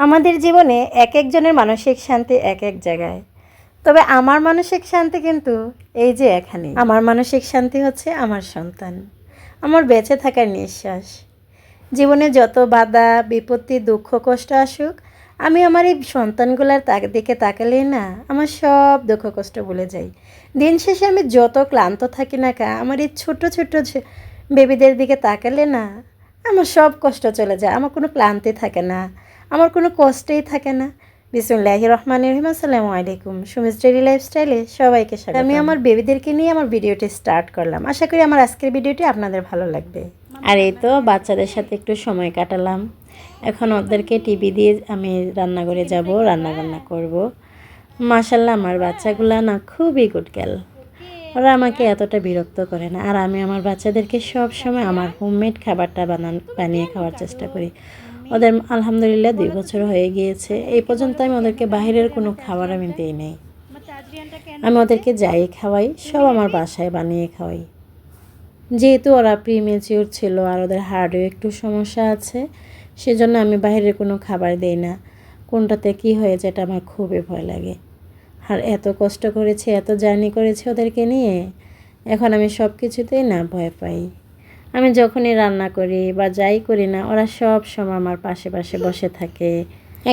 আমাদের জীবনে এক একজনের মানসিক শান্তি এক এক জায়গায়। তবে আমার মানসিক শান্তি কিন্তু এই যে এখানে। আমার মানসিক শান্তি হচ্ছে আমার সন্তান, আমার বেঁচে থাকার নিঃশ্বাস। জীবনে যত বাধা বিপত্তি দুঃখ কষ্ট আসুক, আমি আমার এই সন্তানগুলার দিকে তাকালেই না আমার সব দুঃখ কষ্ট ভুলে যাই। দিন শেষে আমি যত ক্লান্ত থাকি না কা, আমার এই ছোট ছোট বেবিদের দিকে তাকালে না আমার সব কষ্ট চলে যায়। আমার কোনো ক্লান্তি থাকে না, আমার কোনো কষ্টই থাকে না। বিসমিল্লাহির রহমানির রহিম। আসসালামু আলাইকুম। সুমিস ডেইলি লাইফস্টাইলে সবাইকে স্বাগত। আমি আমার বেবিদেরকে নিয়ে আমার ভিডিওটি স্টার্ট করলাম। আশা করি আমার আজকের ভিডিওটি আপনাদের ভালো লাগবে। আর এই তো বাচ্চাদের সাথে একটু সময় কাটালাম। এখন ওদেরকে টিভি দিয়ে আমি রান্নাঘরে যাব, রান্না করব। মাশাআল্লাহ, আমার বাচ্চাগুলা না খুবই গুড গার্ল। ওরা আমাকে এতটা বিরক্ত করে না। আর আমি আমার বাচ্চাদেরকে সব সময় আমার হোমমেড খাবারটা বানিয়ে খাওয়ার চেষ্টা করি। ওদের আলহামদুলিল্লাহ 2 বছর হয়ে গিয়েছে। এই পর্যন্ত আমি ওদেরকে বাইরের কোনো খাবার আমি দিই নাই। আমি ওদেরকে যাই খাওয়াই সব আমার বাসায় বানিয়ে খাওয়াই। যেহেতু ওরা প্রিমেচিওর ছিল আর ওদের হার্টেও একটু সমস্যা আছে, সেজন্য আমি বাইরের কোনো খাবার দিই না। কোনটাতে কি হয়ে যায় এটা আমার খুবই ভয় লাগে। আর এত কষ্ট করেছি, এত জার্নি করেছি ওদেরকে নিয়ে, এখন আমি সব কিছুতেই না ভয় পাই। আমি যখনই রান্না করি বা যাই করি না, ওরা সব সময় আমার পাশে বসে থাকে।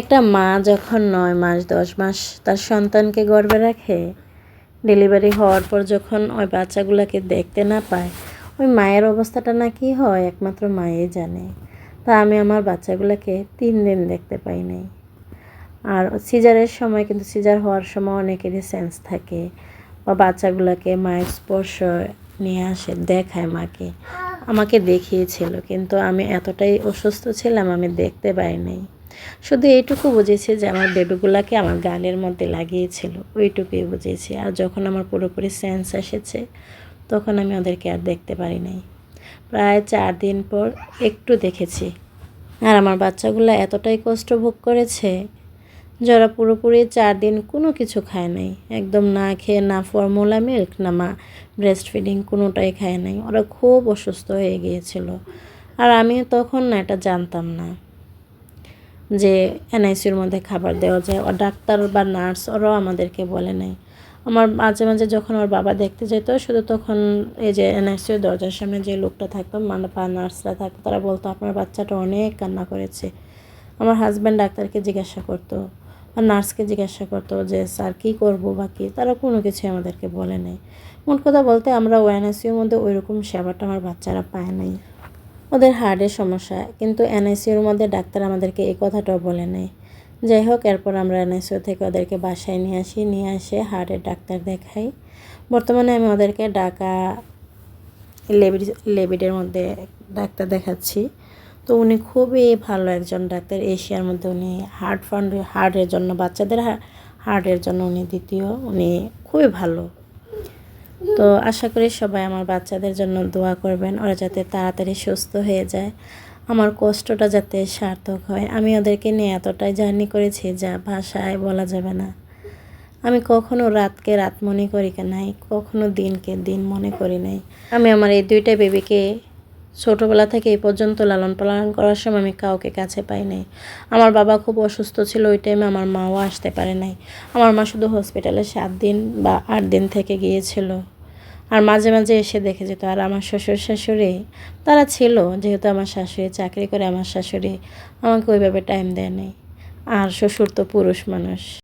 একটা মা যখন 9 মাস 10 মাস তার সন্তানকে গর্ভে রাখে, ডেলিভারি হওয়ার পর যখন ওই বাচ্চাগুলোকে দেখতে না পায়, ওই মায়ের অবস্থাটা না কি হয় একমাত্র মাই জানে। তা আমি আমার বাচ্চাগুলোকে 3 দিন দেখতে পাই নাই। আর সিজারের সময় কিন্তু, সিজার হওয়ার সময় অনেকেরই সেন্স থাকে, বা বাচ্চাগুলোকে মায়ের স্পর্শ নিয়ে আসে, দেখায় মাকে। আমাকে দেখিয়েছিল, কিন্তু আমি এতটাই অসুস্থ ছিলাম আমি দেখতে পাই নাই। শুধু এইটুকু বুঝেছি যে আমার বেবিগুলোকে আমার গালের মধ্যে লাগিয়েছিল, ওইটুকুই বুঝেছি। আর যখন আমার পুরোপুরি সেন্স এসেছে তখন আমি ওদেরকে আর দেখতে পারি নাই। প্রায় 4 দিন পর একটু দেখেছি। আর আমার বাচ্চাগুলো এতটাই কষ্ট ভোগ করেছে, যারা পুরোপুরি 4 দিন কোনো কিছু খায় নাই, একদম না খেয়ে, না ফর্মুলা মিল্ক না ব্রেস্ট ফিডিং কোনোটাই খায় নাই। ওরা খুব অসুস্থ হয়ে গিয়েছিল। আর আমি তখন না এটা জানতাম না যে এনআইসিউর মধ্যে খাবার দেওয়া যায়। ও ডাক্তার বা নার্স ওরাও আমাদেরকে বলে নাই। আমার মাঝে মাঝে যখন ওর বাবা দেখতে যেত, শুধু তখন এই যে এনআইসিউর দরজার সামনে যে লোকটা থাকতো, মানে বা নার্সরা থাকতো, তারা বলতো আপনার বাচ্চাটা অনেক কান্না করেছে। আমার হাজব্যান্ড ডাক্তারকে জিজ্ঞাসা করতো আর নার্সকে জিজ্ঞাসা করতো যে স্যার কী করবো বা কী, তারা কোনো কিছুই আমাদেরকে বলে নাই। মোট কথা বলতে আমরা এনআইসিউর মধ্যে ওইরকম সেবাটা আমার বাচ্চারা পায় নাই। ওদের হার্টের সমস্যা, কিন্তু এনআইসিউর মধ্যে ডাক্তার আমাদেরকে এই কথাটাও বলে নাই। যাই হোক, এরপর আমরা এনআইসিউ থেকে ওদেরকে বাসায় নিয়ে আসে হার্টের ডাক্তার দেখাই। বর্তমানে আমি ওদেরকে ঢাকা লেবিডের মধ্যে ডাক্তার দেখাচ্ছি। তো উনি খুবই ভালো একজন ডাক্তার, এশিয়ার মধ্যে উনি হার্টের জন্য, বাচ্চাদের হার্টের জন্য উনি দ্বিতীয়। উনি খুবই ভালো। তো আশা করি সবাই আমার বাচ্চাদের জন্য দোয়া করবেন, ওরা যাতে তাড়াতাড়ি সুস্থ হয়ে যায়, আমার কষ্টটা যাতে সার্থক হয়। আমি ওদেরকে নিয়ে এতটাই জার্নি করেছি যা ভাষায় বলা যাবে না। আমি কখনো রাতকে রাত মনে করি নাই, কখনো দিনকে দিন মনে করি নাই। আমি আমার এই 2টা বেবিকে ছোটোবেলা থেকে এই পর্যন্ত লালন পালন করার সময় আমি কাউকে কাছে পাই নাই। আমার বাবা খুব অসুস্থ ছিল, ওই টাইমে আমার মাও আসতে পারে নাই। আমার মা শুধু হসপিটালে 7 দিন বা 8 দিন থেকে গিয়েছিল, আর মাঝে মাঝে এসে দেখে যেত। আর আমার শ্বশুর শাশুড়ি তারা ছিল, যেহেতু আমার শাশুড়ি চাকরি করে, আমার শাশুড়ি আমাকে ওইভাবে টাইম দেয় নাই। আর শ্বশুর তো পুরুষ মানুষ।